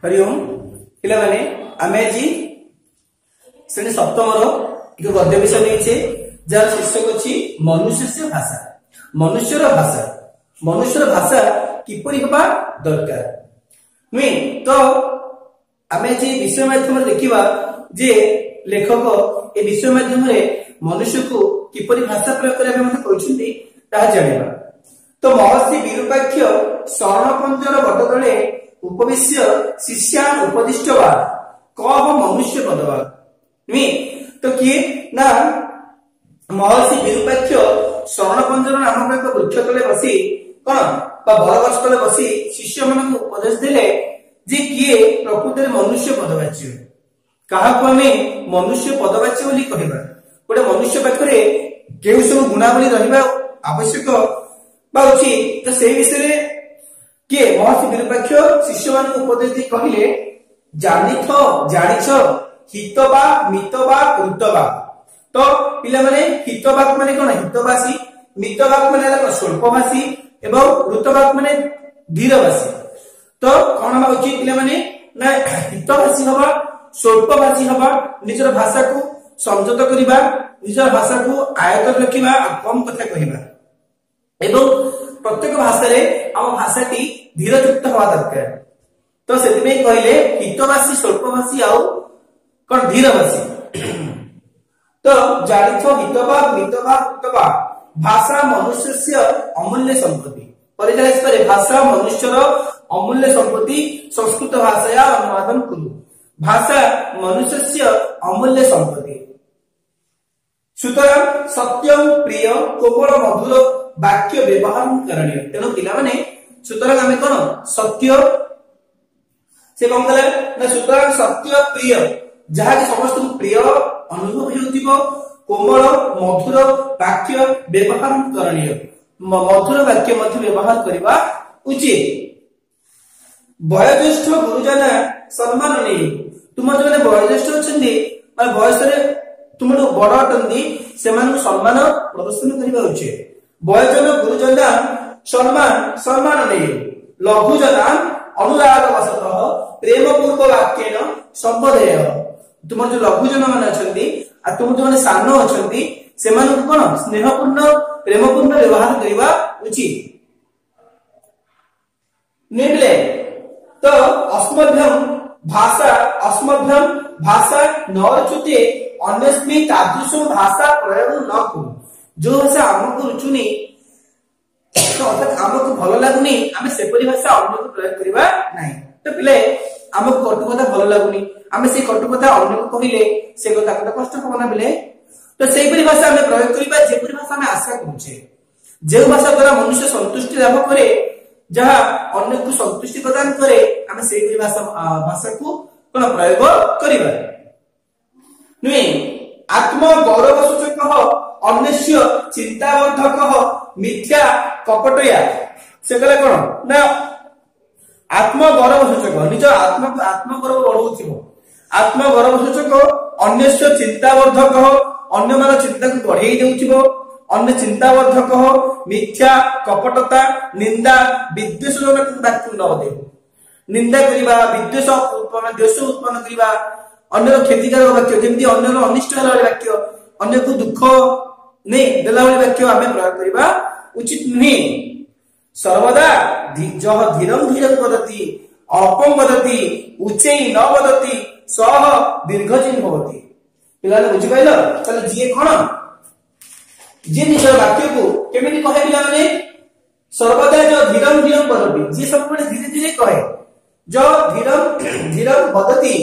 हरि ओम पिला माने आमे जी श्रेणी सप्तम एक गद्य विषय नहीं जार शीर्षक अच्छी मनुष्य भाषा। मनुष्यर भाषा किपरि होबा दरकार नुहे तो आमे जी विषय माध्यम देखिबा जे लेखक ए विषय माध्यम मनुष्य को किपरि भाषा प्रयोग करबा मते कहउछन्ती ता जानिबा। तो महर्षि विरूपाक्ष शरणपंजर बटतले उपविश्य शिष्यान उपदिष्टवा कह मनुष्य पदवा नुहे तो किए ना महर्षि विरूपाक्ष शरणपंजर नामक एक वृक्ष तले बसी कौन बरगछ तले बसी शिष्य मन को उपदेश देले जे किए प्रकृति मनुष्य पदवाच्य क्या मनुष्य पदवाच्य बोली कहबा गोटे मनुष्य पाखरे केउ सब गुणावली रहिबा आवश्यक बाउची तो से विषय किए महर्षि विरूपाक्ष शिष्य मान उपदेश दी कहिले जानिछ हितबा मितबा कृतबा। तो पिला माने हितबाक माने कोन हितवासी मितबाक माने स्वल्पभाषी एवं कृतबाक माने धीरभाषी। तो कोन होची पिला माने ना हितभाषी हबा स्वल्पभाषी हबा निजर भाषा को संयत करिबा निजर भाषा को आयत्त रखिबा कम कथा कहिबा एवं प्रत्येक भाषा रे हम भाषाटी धीरयुक्त हवा दरकार। तो सेति कहले हितभाषी स्वल्पभाषी आउ कोन धीरभाषी। तो जानिछ हितबा मितबा कृतबा भाषा मनुष्यस्य अमूल्य संपत्ति परिचय करे भाषा मनुष्यर अमूल्य संपत्ति संस्कृत भाषाया अनुवादन कुरु भाषा मनुष्यस्य अमूल्य संपत्ति। सुतरां सत्यम प्रिय कोमल मधुर वाक्य व्यवहार करणीय तेनो पिला माने सुतरां आमे कोन सत्य से कम कले ना सुतरां सत्य प्रिय जहा कि समस्त प्रिय अनुभव हेउतिबो कोमल मधुर वाक्य व्यवहार करणीय मधुर वाक्य मध्य व्यवहार करबा उचित। वयोज्येष्ठ गुरुजन सम्मान नै तुम जो वयोज्येष्ठ अछंदी बयस रे तुम बड़ अटंदी सेमान सम्मान प्रदर्शन करबा उचित। वयोजन गुरुजन सम्मान नै लघुजन अनुराग वशतः प्रेम पूर्वक वाक्येन संबोधय। तुम जो लघुजन मान अछंदी आ तुम जो माने सान अछंदी सेमान कोन स्नेहपूर्ण प्रेमपूर्ण व्यवहार करबा उचित नेबले। तो अस्मभ्यम भाषा नरचुते अन्यस्मै तादृश भाषा प्रयोग न करू जो भाषा हमको रुचुनी अर्थात हमको भल लागुनी आमे सेपरि भाषा अन्य को प्रयोग करबा नाही। तो पिले हमको कटु कथा भल लागुनी आमे से कटु कथा अन्य को कहिले से कथा कष्ट होना बिले। तो सेपरि भाषा आमे प्रयोग करबा जेपरि भाषा आमे आशा करूछे जे भाषा द्वारा मनुष्य संतुष्टि लाभ करे जहा अन्य को संतुष्टि प्रदान करे आमे सेपरि भाषा को कोन प्रयोग करबा नुए। आत्म गौरव सूचक अन्यस्य चिंतावर्धक मिथ्या कपटया से गले कोन ना आत्म गौरव सूचक निज आत्म गौरव बढ़ौथिबो आत्म गौरव सूचक अन्यस्य चिंतावर्धक अन्य मान चिंता को बढ़ाई देउथिबो अन्य चिंतावर्धक मिथ्या कपटता निंदा विद्वेष जनक वाक्य न दे निंदा करिबा विद्वेष उत्पन्न द्वेष उत्पन्न करिबा अन्य क्षतिकारक वाक्य जेमति अन्य अनिष्ट होला वाक्य अन्य को दुख नै देला वाली वाक्य आमे प्रयोग करिबा उचित नहीं। सर्वदा जह धीरं धीरं वदति अल्पं वदति उच्चै न वदति सह दीर्घजीवी भवति। पिलाने बुझि पाइल तले जिए कोन जे निज वाक्य को केमिति कहे पिला माने सर्वदा जो धीरं धीरं वदति जे सब बड़े धीरे धीरे कहे जो धीरं धीरं वदति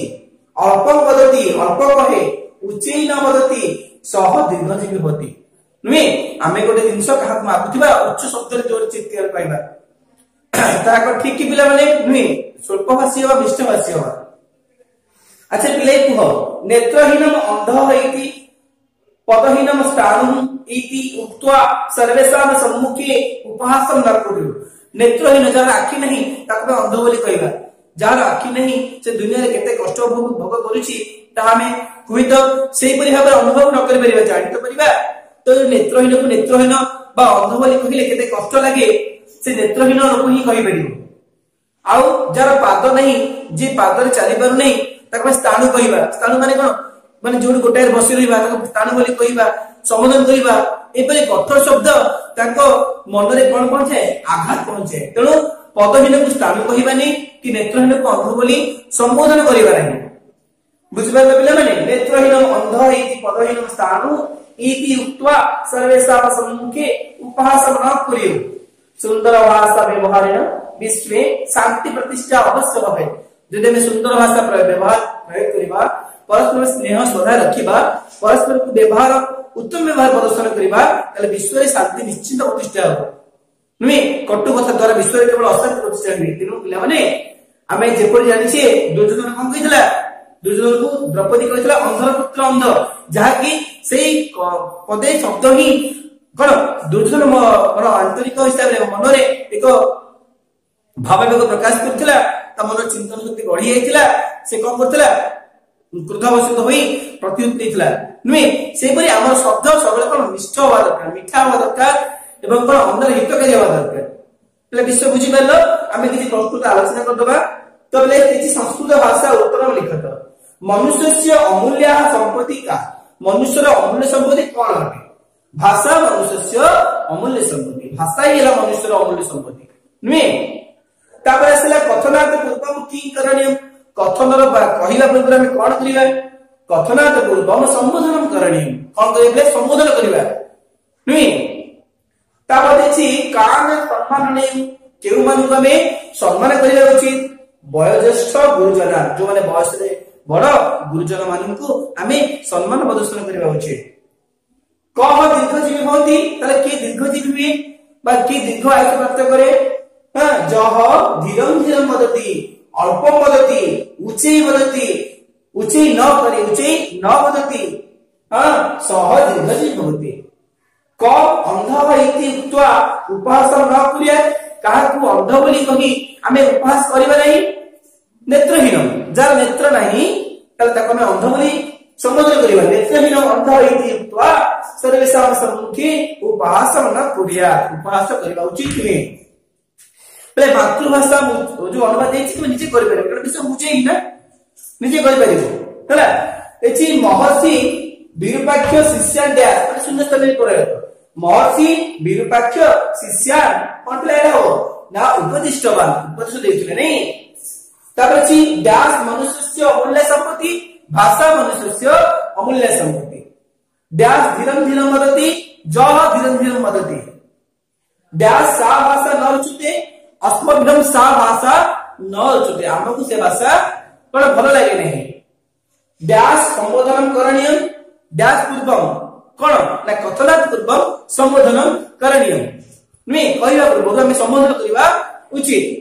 अल्पं वदति अल्प कहे उच्चै न वदति सह दीर्घजीवी भवति नुहे आमे गोटे जिंस कहा मागुथिबा उच्च शब्द रे जोर चित्कार पाइबा ताको ठीक कि पिला माने नुहे स्वल्पभाषी वा मिष्टभाषी वा। अच्छा पिले कुह नेत्रहीनम अंध इति पदहीनम स्थाणु इति उक्त्वा सर्वेषां सम्मुखे उपहासं न करू। नेत्रहीन जार आखि नहीं ताको अंध बोली कहबा जार आखि नहीं से दुनिया रे केते कष्ट भोग करूची ता हमें हुइतो सेही परि भाबे अनुभव न करि परिबा जानि तो परिबा। तो नेत्रहीन को नेत्रहीन बा अंध बोली कहिले केते कष्ट लागे से नेत्रहीन लोक ही कहि परिबो आउ जार पाद नहीं जे पादरे चली पारु नहीं ताको स्थाणु कहबा स्थाणु माने कोन माने जोड गोटाय बसी रहिबा ताको स्थाणु बोली कहबा संबोधन करबा एपरि कठोर शब्द ताको मन रे कोन पहुंचे आघात पहुंचे तेणु पदहीन को स्थाणु कहबानी कि नेत्रहीन को अंध बोली संबोधन करबा नहीं बुझिबा पिला माने नेत्रहीन अंध इति पदहीन स्थाणु इति उक्त्वा सर्वेषां सम्मुखे उपहासं न कुर्यु सुंदर भाषा व्यवहारेण विश्व शांति प्रतिष्ठा अवश्य भवे जदि में सुंदर भाषा व्यवहार प्रयोग करबा परस्पर स्नेह श्रद्धा रखिबा परस्पर को व्यवहार उत्तम व्यवहार प्रदर्शन करबा तले विश्व रे शांति निश्चित प्रतिष्ठा हो नुमे कटु कथा द्वारा विश्व रे केवल अशांति प्रतिष्ठा होई तिनु पिला माने आमे जेपरि जानि छे दुर्योधन कोन कहितला दुर्योधन को द्रौपदी कहितला अंधर पुत्र अंध जहा कि सेई पदे शब्द ही कोन दुर्योधन मन आंतरिक हिसाब रे मन रे एक भाववेग प्रकाश करथिला त मन चिंतन शक्ति बढ़ी जायतिला से कोन करथिला क्रोधावशत होई प्रत्युत्तर देथिला नुमे से परि हमर शब्द सबले कोन निष्ठ होवा दरकार मिठा होवा दरकार एवं कोन अंदर हितकारी होवा दरकार એટલે વિશ્વ बुझी परलो आमे किछि संस्कृत आलोचना कर दबा तो ले किछि संस्कृत भाषा उत्तरम लिखत मनुष्यस्य अमूल्य संपत्ति का मनुष्यर अमूल्य संपत्ति कोन है भाषा मनुष्यस्य अमूल्य संपत्ति भाषा ही है मनुष्यर अमूल्य संपत्ति नुमे तापर असला कथनात पूर्वम की करणीय कथनर कहिला पूर्व हम कोन करिबा कथनात पूर्वम संबोधन करणीय कोन करिबे संबोधन करिबा नुमे तापर देछि कान सम्मान नै केउ मानु हमें सम्मान करिबा उचित वयोज्येष्ठ गुरुजन जो माने बयस रे बड़ गुरुजन मानन को हमें सम्मान प्रदर्शन करिबा उचित कह दीर्घजीवी होती तले के दीर्घजीवी हुए बा के दीर्घ आयु प्राप्त करे हां जह धीरम धीरम वदति अल्पम वदति उच्चै वदति उच्चै न करे उच्चै न वदति हां सह दीर्घजीवी होती क अंध इति उक्त्वा उपहास न करिया काहा को अंध बोली कहि हमें उपहास करबा नहीं नेत्रहीन जार नेत्र नहीं तले ताको में अंध बोली संबोधन करिबा नेत्रहीन अंध इति उक्त्वा सर्वेषां सम्मुखे उपहासं न कुर्या उपहास करबा उचित नहीं पहले मातृभाषा जो अनुवाद देछि कि निजे करि परिबो कारण विषय बुझे ही ना निजे करि परिबो हला एछि महर्षि विरूपाक्ष शिष्यान द्या शून्य स्थान में करे महर्षि विरूपाक्ष शिष्यान कोनला हो ना उपदिष्टवान उपदेश देथिले नहीं तापर छि दास मनुष्यस्य अमूल्य संपत्ति भाषा मनुष्यस्य अमूल्य संपत्ति दास धीरम धीरम वदति जह धीरम धीरम वदति दास सा भाषा न रुचते अस्मभ्यम सा भाषा न रुचते हमको से भाषा कोन भलो लागे नहीं दास संबोधन करणीय दास पूर्वम कोन ना कथनात पूर्वम संबोधन करणीय नुई कहिबा पूर्व हम संबोधन करिबा उचित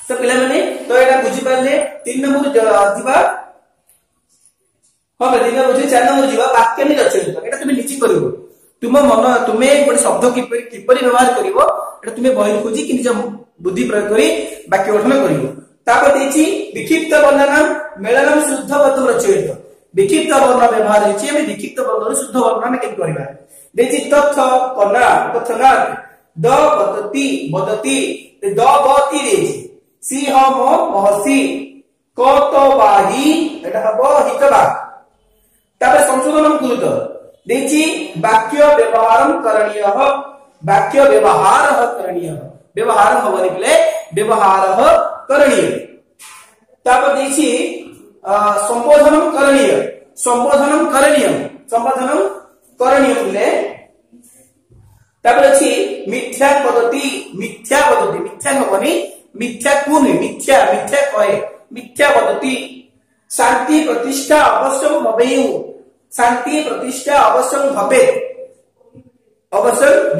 तो पिला माने तो एटा बुझी पाले 3 नंबर दिबा हां बे 3 नंबर 4 नंबर दिबा वाक्य नि रचना एटा तुमे निचि करिवो तुम मन तुमे गोटे शब्द किपरि व्यवहार करिवो एटा तुमे बहिर खोजी कि निज बुद्धि प्रयोग करी वाक्य गठन करिवो तापर देछि विक्षिप्त वर्णनम मेलनम शुद्ध वतु रचयित विक्षिप्त वर्ण व्यवहार हेछि हम विक्षिप्त वर्ण शुद्ध वर्णन के करबा देछि तथ कना कथना द वदति वदति द बति देछि सी हम महर्षि कतबाही एटा हबो हितबा तापर संशोधन कुरुत देछि वाक्य व्यवहारम करणीय वाक्य व्यवहार करणीय व्यवहार होबनी बोले व्यवहार करणीय तापर देछि संबोधनम करणीय संबोधनम करणीय संबोधनम करणीय बोले तापर अछि मिथ्या पद्धति मिथ्या होबनी मिथ्या कोनी मिथ्या मिथ्या कहे मिथ्या पद्धति शांति प्रतिष्ठा अवश्य भवेयु शांति प्रतिष्ठा अवश्य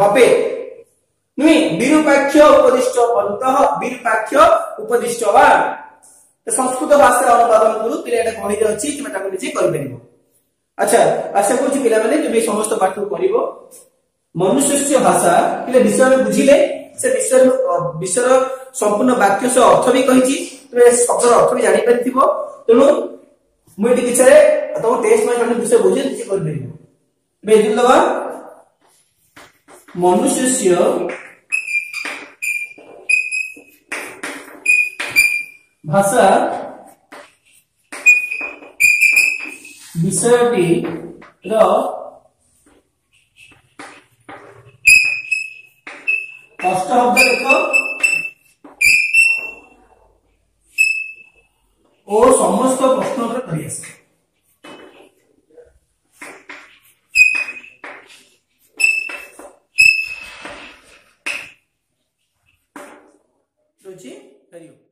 भवे नुई विरूपाक्ष उपदिष्ट बंतः विरूपाक्ष उपदिष्टवान संस्कृत भाषा अनुवादन करू पिले एटा कहि अछि कि मता निजे करि परिबो अच्छा आशा करू पिला माने तुमे समस्त पाठ करिवो मनुष्यस्य भाषा पिले विषय में बुझिले से विषय संपूर्ण वाक्य से अर्थ भी कहिछि तुमे शब्दर अर्थ भी जानि परिथिबो तेनु मुई किछरे तो टेस्ट में विषय बुझे निजे करि परिबो बेजुल दवा मनुष्यस्य भाषा विषयटी रो षष्ठ शब्द देखो ओ समस्त प्रश्न उत्तर करी आसे रुचि हरिओम।